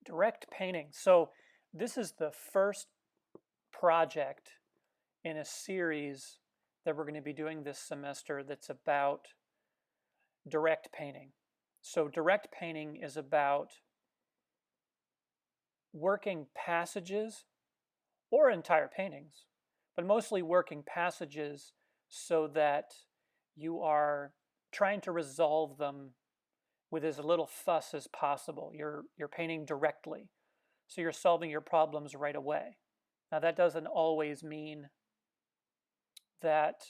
Direct painting. So this is the first project in a series that we're going to be doing this semester that's about direct painting. So direct painting is about working passages or entire paintings, but mostly working passages so that you are trying to resolve them with as little fuss as possible. You're painting directly, so you're solving your problems right away. Now that doesn't always mean that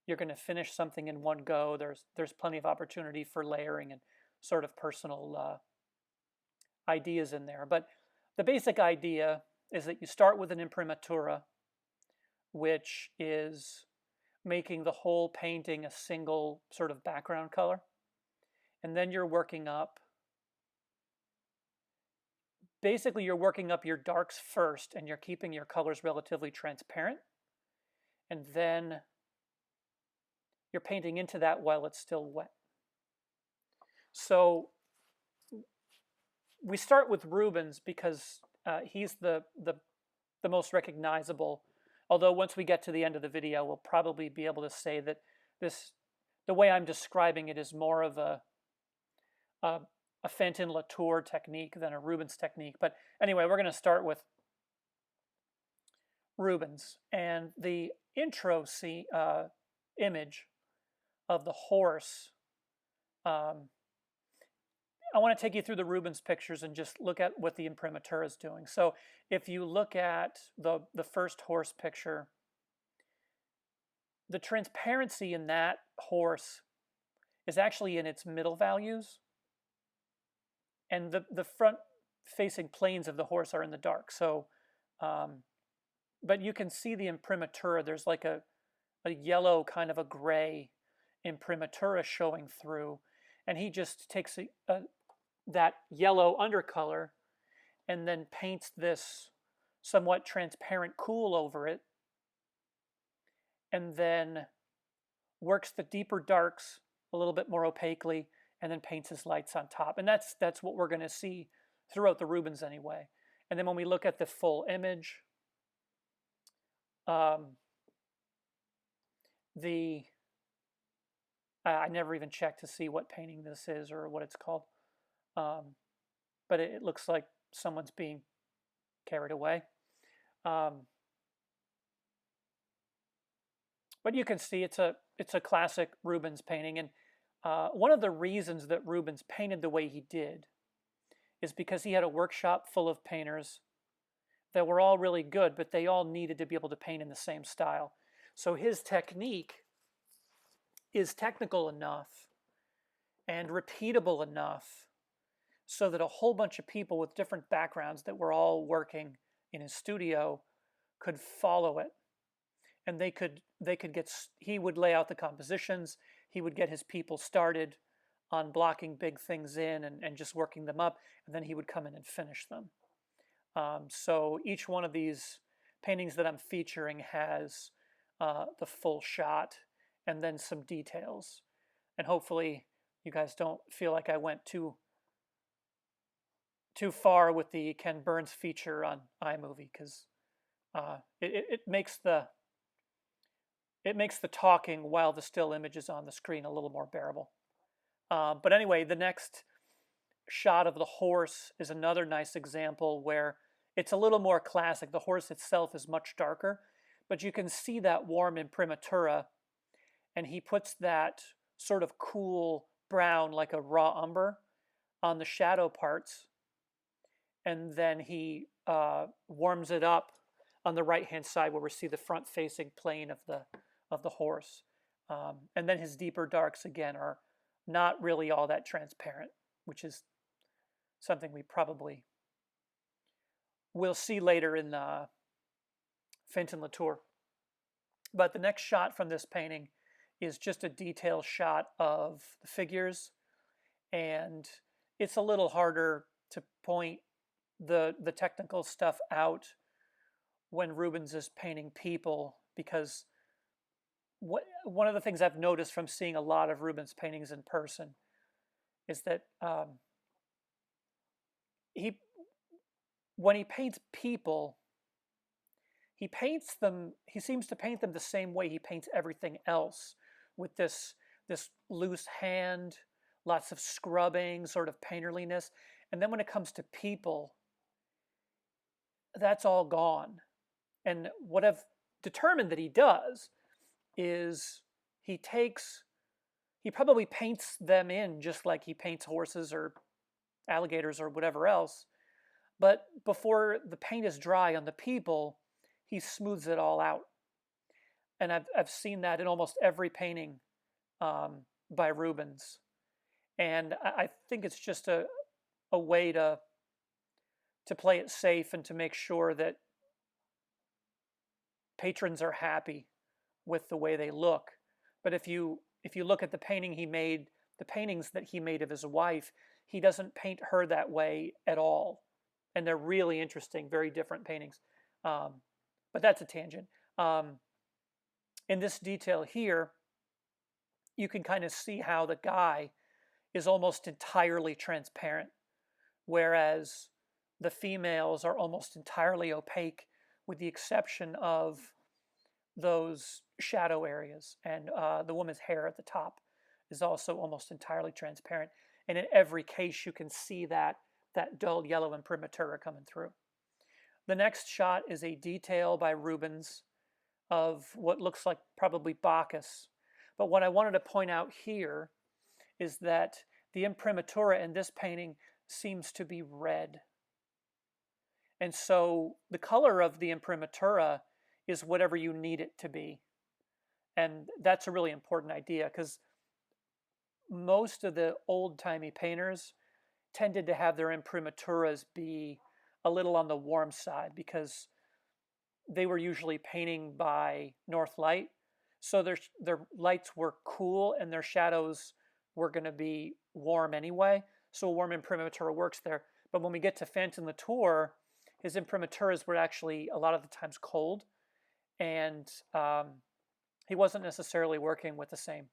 you're going to finish something in one go. There's plenty of opportunity for layering and sort of personal ideas in there. But the basic idea is that you start with an imprimatura, which is making the whole painting a single sort of background color. And then you're working up, basically you're working up your darks first and you're keeping your colors relatively transparent. And then you're painting into that while it's still wet. So we start with Rubens because he's the most recognizable. Although once we get to the end of the video, we'll probably be able to say that the way I'm describing it is more of a Fantin Latour technique than a Rubens technique. But anyway, we're going to start with Rubens. And the intro image of the horse, I want to take you through the Rubens pictures and just look at what the imprimatur is doing. So if you look at the first horse picture, the transparency in that horse is actually in its middle values, and the front facing planes of the horse are in the dark. So but you can see the imprimatur. There's like a yellow, kind of a gray imprimatura showing through, and he just takes that yellow undercolor and then paints this somewhat transparent cool over it, and then works the deeper darks a little bit more opaquely, and then paints his lights on top. And that's what we're going to see throughout the Rubens anyway. And then when we look at the full image, I never even checked to see what painting this is or what it's called, but it looks like someone's being carried away. But you can see it's a classic Rubens painting, and one of the reasons that Rubens painted the way he did is because he had a workshop full of painters that were all really good, but they all needed to be able to paint in the same style. So his technique is technical enough and repeatable enough so that a whole bunch of people with different backgrounds that were all working in his studio could follow it. And they could get, he would lay out the compositions, he would get his people started on blocking big things in and just working them up, and then he would come in and finish them. So each one of these paintings that I'm featuring has the full shot and then some details. And hopefully you guys don't feel like I went too far with the Ken Burns feature on iMovie, because it makes the talking while the still image is on the screen a little more bearable. But anyway, the next shot of the horse is another nice example where it's a little more classic. The horse itself is much darker, but you can see that warm imprimatura, and he puts that sort of cool brown, like a raw umber, on the shadow parts, and then he warms it up on the right-hand side where we see the front-facing plane of the horse. And then his deeper darks, again, are not really all that transparent, which is something we probably will see later in Fantin Latour. But the next shot from this painting is just a detail shot of the figures, and it's a little harder to point the technical stuff out when Rubens is painting people, because one of the things I've noticed from seeing a lot of Rubens paintings in person is that when he paints people, he paints them, he seems to paint them the same way he paints everything else, with this loose hand, lots of scrubbing, sort of painterliness. And then when it comes to people, that's all gone. And what I've determined that he does is he probably paints them in just like he paints horses or alligators or whatever else. But before the paint is dry on the people, he smooths it all out. And I've seen that in almost every painting by Rubens. And I think it's just a way to play it safe and to make sure that patrons are happy with the way they look. But if you look at the paintings that he made of his wife, he doesn't paint her that way at all. And they're really interesting, very different paintings. But that's a tangent. In this detail here, you can kind of see how the guy is almost entirely transparent, whereas the females are almost entirely opaque, with the exception of those shadow areas. And the woman's hair at the top is also almost entirely transparent. And in every case, you can see that dull yellow imprimatura coming through. The next shot is a detail by Rubens of what looks like probably Bacchus. But what I wanted to point out here is that the imprimatura in this painting seems to be red. And so the color of the imprimatura is whatever you need it to be. And that's a really important idea, because most of the old-timey painters tended to have their imprimaturas be a little on the warm side, because they were usually painting by north light. So their lights were cool and their shadows were going to be warm anyway. So a warm imprimatura works there. But when we get to Fantin Latour, his imprimaturas were actually a lot of the times cold. And he wasn't necessarily working with the same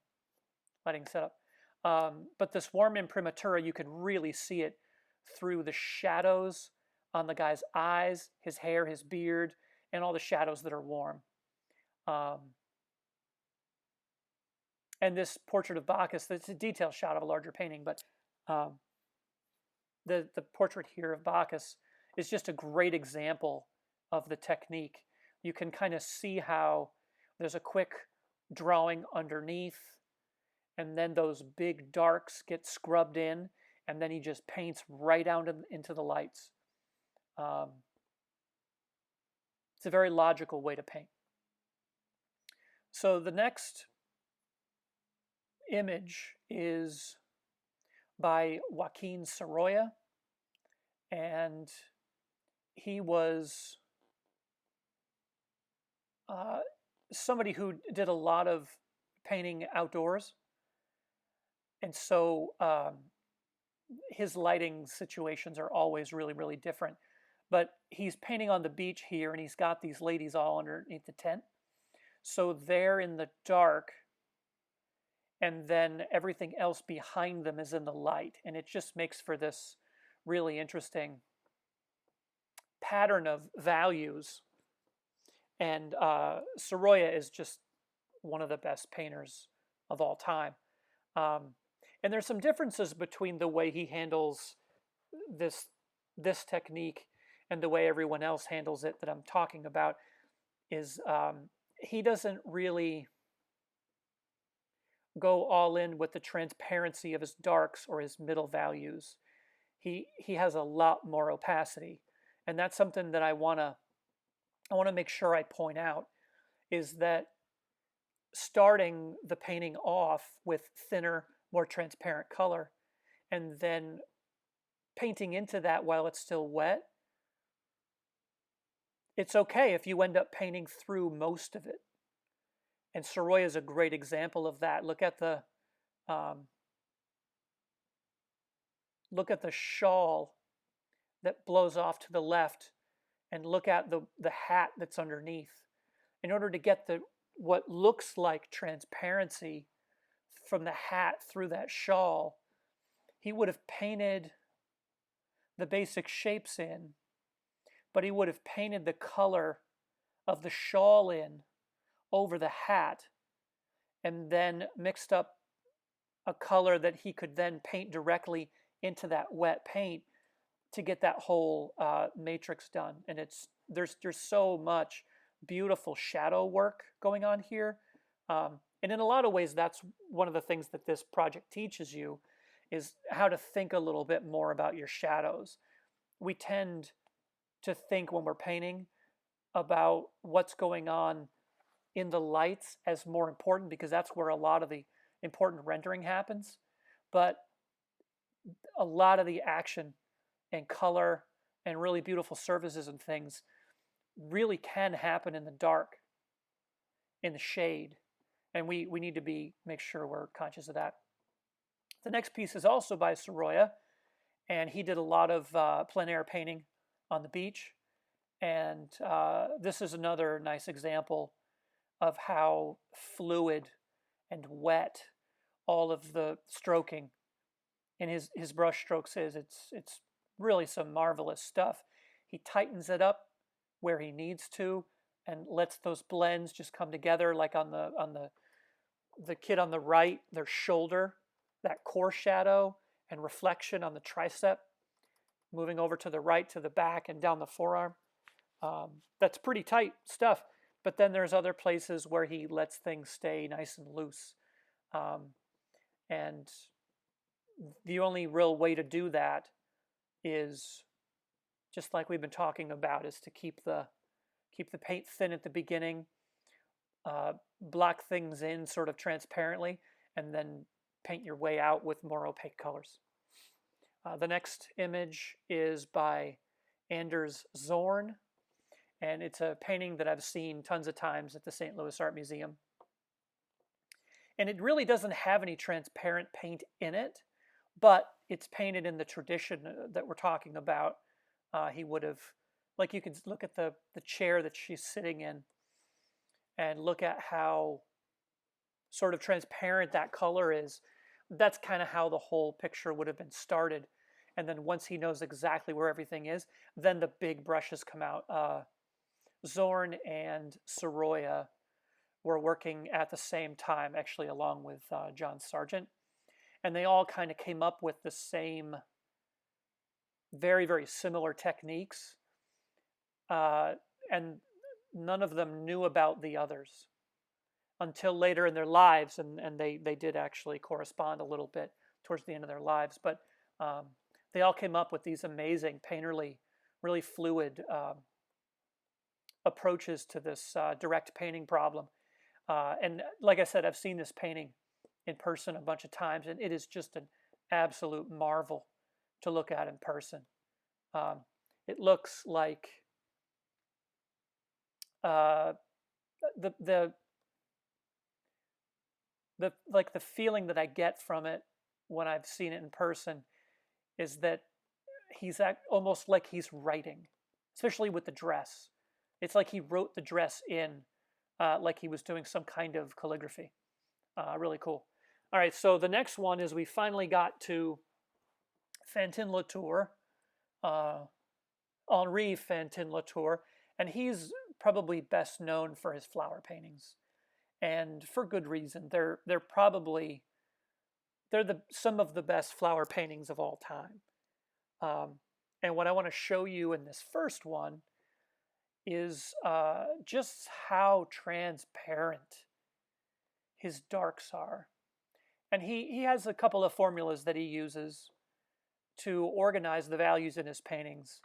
lighting setup. But this warm imprimatura, you can really see it through the shadows on the guy's eyes, his hair, his beard, and all the shadows that are warm. And this portrait of Bacchus, it's a detail shot of a larger painting, but the portrait here of Bacchus is just a great example of the technique. You can kind of see how there's a quick drawing underneath, and then those big darks get scrubbed in, and then he just paints right out into the lights. It's a very logical way to paint. So the next image is by Joaquin Sorolla, and he was somebody who did a lot of painting outdoors, and so his lighting situations are always really, really different. But he's painting on the beach here, and he's got these ladies all underneath the tent. So they're in the dark, and then everything else behind them is in the light. And it just makes for this really interesting pattern of values. And Sorolla is just one of the best painters of all time. And there's some differences between the way he handles this technique and the way everyone else handles it that I'm talking about. Is he doesn't really go all in with the transparency of his darks or his middle values. He has a lot more opacity, and that's something that I want to make sure I point out, is that starting the painting off with thinner, more transparent color, and then painting into that while it's still wet, it's okay if you end up painting through most of it. And Sorolla is a great example of that. Look at the shawl that blows off to the left, and look at the hat that's underneath. In order to get what looks like transparency from the hat through that shawl, he would have painted the basic shapes in, but he would have painted the color of the shawl in over the hat and then mixed up a color that he could then paint directly into that wet paint to get that whole matrix done. And there's so much beautiful shadow work going on here. And in a lot of ways, that's one of the things that this project teaches you, is how to think a little bit more about your shadows. We tend to think when we're painting about what's going on in the lights as more important, because that's where a lot of the important rendering happens. But a lot of the action and color and really beautiful surfaces and things really can happen in the dark, in the shade. And we need to make sure we're conscious of that. The next piece is also by Sorolla, and he did a lot of plein air painting on the beach. And this is another nice example of how fluid and wet all of the stroking in his brush strokes is. It's really some marvelous stuff. He tightens it up where he needs to and lets those blends just come together, like on the kid on the right, their shoulder, that core shadow and reflection on the tricep, moving over to the right, to the back, and down the forearm. That's pretty tight stuff. But then there's other places where he lets things stay nice and loose. And the only real way to do that is, just like we've been talking about, is to keep the paint thin at the beginning, block things in sort of transparently, and then paint your way out with more opaque colors. The next image is by Anders Zorn, and it's a painting that I've seen tons of times at the St. Louis Art Museum. And it really doesn't have any transparent paint in it, but it's painted in the tradition that we're talking about. He would have, like, you can look at the chair that she's sitting in and look at how sort of transparent that color is. That's kind of how the whole picture would have been started. And then once he knows exactly where everything is, then the big brushes come out. Zorn and Sorolla were working at the same time, actually, along with John Sargent. And they all kind of came up with the same very, very similar techniques. And none of them knew about the others until later in their lives. And they did actually correspond a little bit towards the end of their lives. But they all came up with these amazing, painterly, really fluid approaches to this direct painting problem. And like I said, I've seen this painting in person a bunch of times, and it is just an absolute marvel to look at in person. It looks like the feeling that I get from it when I've seen it in person is that he's almost like he's writing, especially with the dress. It's like he wrote the dress in, like he was doing some kind of calligraphy. Really cool. All right, so the next one is we finally got to Fantin Latour, Henri Fantin Latour, and he's probably best known for his flower paintings, and for good reason. They're some of the best flower paintings of all time. And what I want to show you in this first one is just how transparent his darks are. And he has a couple of formulas that he uses to organize the values in his paintings.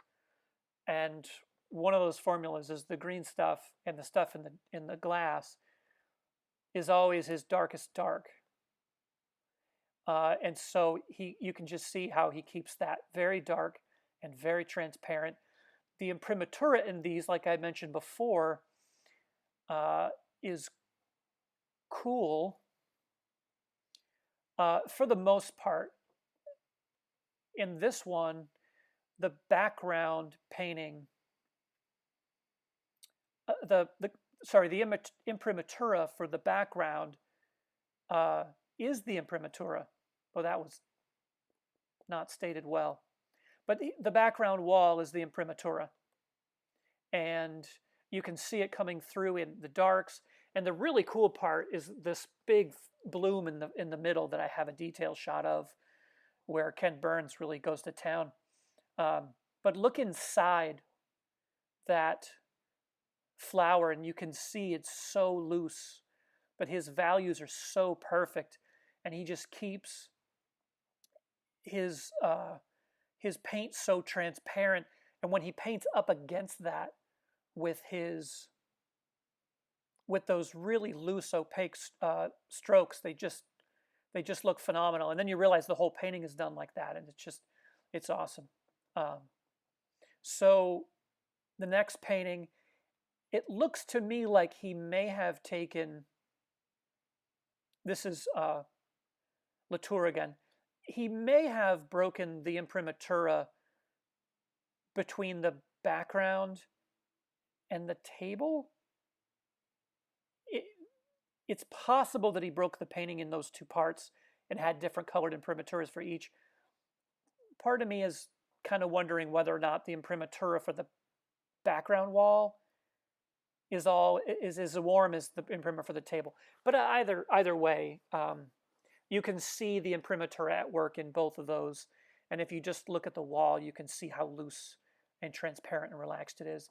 And one of those formulas is the green stuff and the stuff in the glass is always his darkest dark. And so you can just see how he keeps that very dark and very transparent. The imprimatura in these, like I mentioned before, is cool for the most part. In this one, the background painting, the imprimatura for the background is the imprimatura. Well, that was not stated well. But the background wall is the imprimatura. and you can see it coming through in the darks. And the really cool part is this big bloom in the middle that I have a detail shot of, where Ken Burns really goes to town. But look inside that flower, and you can see it's so loose, but his values are so perfect, and he just keeps his paint so transparent. And when he paints up against that with those really loose opaque strokes, they just look phenomenal. And then you realize the whole painting is done like that, and it's awesome. So the next painting, it looks to me like he may have taken, this is Latour again, he may have broken the imprimatura between the background and the table. It's possible that he broke the painting in those two parts and had different colored imprimaturas for each. Part of me is kind of wondering whether or not the imprimatura for the background wall is as warm as the imprimer for the table. But either way, you can see the imprimatur at work in both of those. And if you just look at the wall, you can see how loose and transparent and relaxed it is.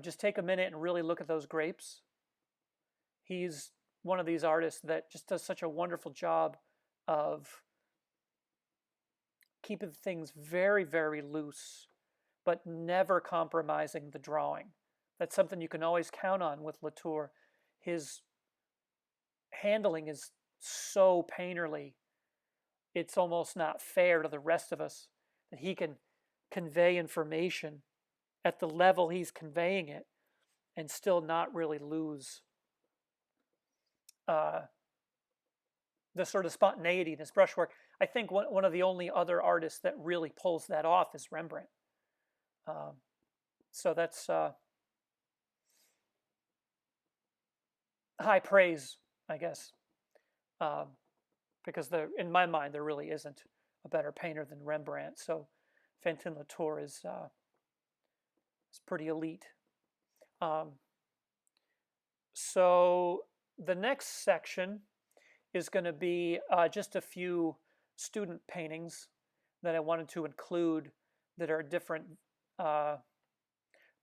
Just take a minute and really look at those grapes. He's one of these artists that just does such a wonderful job of keeping things very, very loose, but never compromising the drawing. That's something you can always count on with Latour. His handling is so painterly, it's almost not fair to the rest of us that he can convey information at the level he's conveying it and still not really lose the sort of spontaneity in his brushwork. I think one of the only other artists that really pulls that off is Rembrandt. So that's high praise, I guess, because in my mind there really isn't a better painter than Rembrandt. So Fantin Latour is pretty elite. So the next section is going to be just a few student paintings that I wanted to include that are different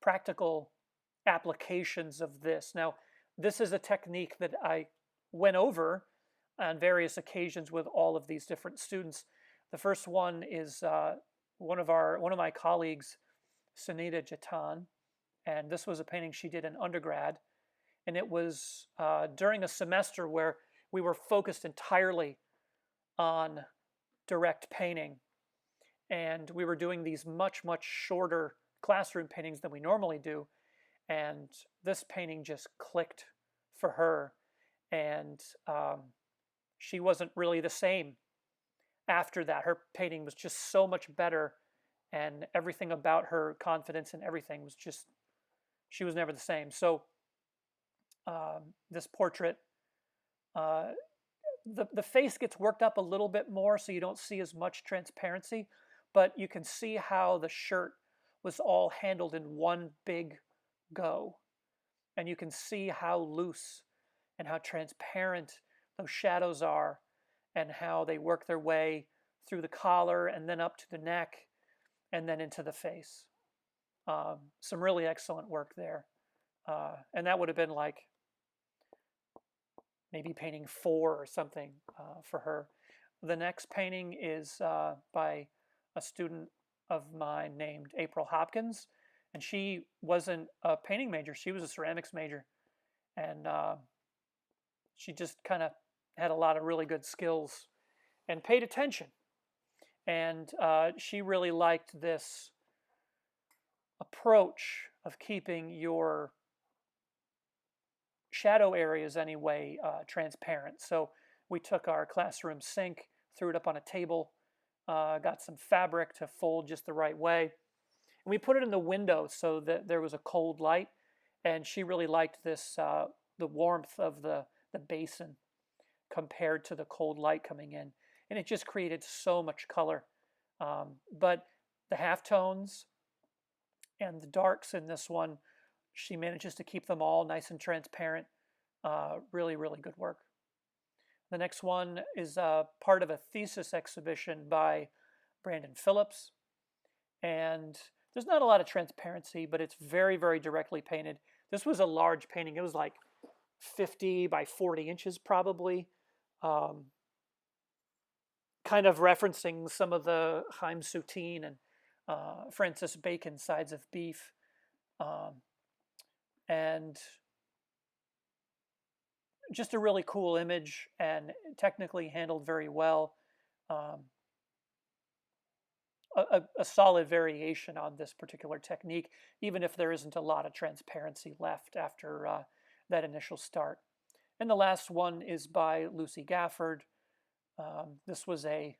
practical applications of this. Now, this is a technique that I went over on various occasions with all of these different students. The first one is one of my colleagues, Sunita Jatan, and this was a painting she did in undergrad. And it was during a semester where we were focused entirely on direct painting. And we were doing these much, much shorter classroom paintings than we normally do. And this painting just clicked for her. And she wasn't really the same after that. Her painting was just so much better. And everything about her confidence and everything was just, she was never the same. So this portrait, the face gets worked up a little bit more, so you don't see as much transparency, but you can see how the shirt was all handled in one big go, and you can see how loose and how transparent those shadows are, and how they work their way through the collar and then up to the neck and then into the face. Some really excellent work there, and that would have been like maybe painting 4 or something for her. The next painting is by a student of mine named April Hopkins, and she wasn't a painting major, she was a ceramics major, and she just kind of had a lot of really good skills and paid attention. And she really liked this approach of keeping your shadow areas anyway transparent. So we took our classroom sink, threw it up on a table, got some fabric to fold just the right way, and we put it in the window so that there was a cold light. And she really liked this, the warmth of the basin compared to the cold light coming in, and it just created so much color. But the halftones And the darks in this one, she manages to keep them all nice and transparent. Really, really good work. The next one is part of a thesis exhibition by Brandon Phillips. And there's not a lot of transparency, but it's very, very directly painted. This was a large painting. It was like 50 by 40 inches probably. Um, kind of referencing some of the Chaim Soutine and Francis Bacon sides of beef. Um, and just a really cool image and technically handled very well. Um, a solid variation on this particular technique, even if there isn't a lot of transparency left after that initial start. And the last one is by Lucy Gafford. This was a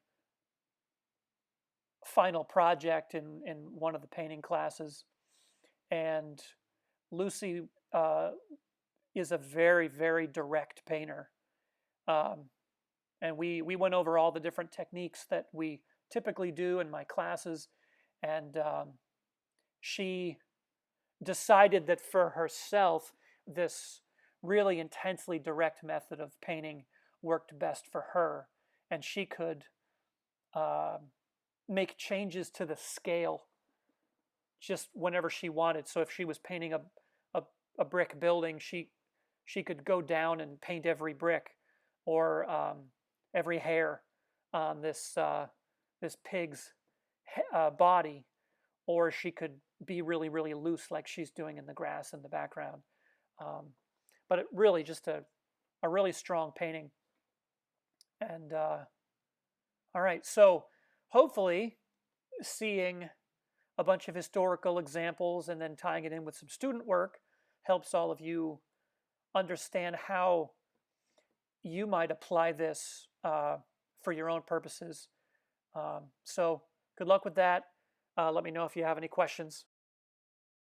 final project in one of the painting classes. And Lucy is a very, very direct painter. And we went over all the different techniques that we typically do in my classes. And she decided that for herself, this really intensely direct method of painting worked best for her. And she could make changes to the scale just whenever she wanted. So if she was painting a brick building, she could go down and paint every brick or every hair on this pig's body, or she could be really, really loose like she's doing in the grass in the background. But it really just a really strong painting. And all right, so hopefully seeing a bunch of historical examples and then tying it in with some student work helps all of you understand how you might apply this for your own purposes. So good luck with that. Let me know if you have any questions.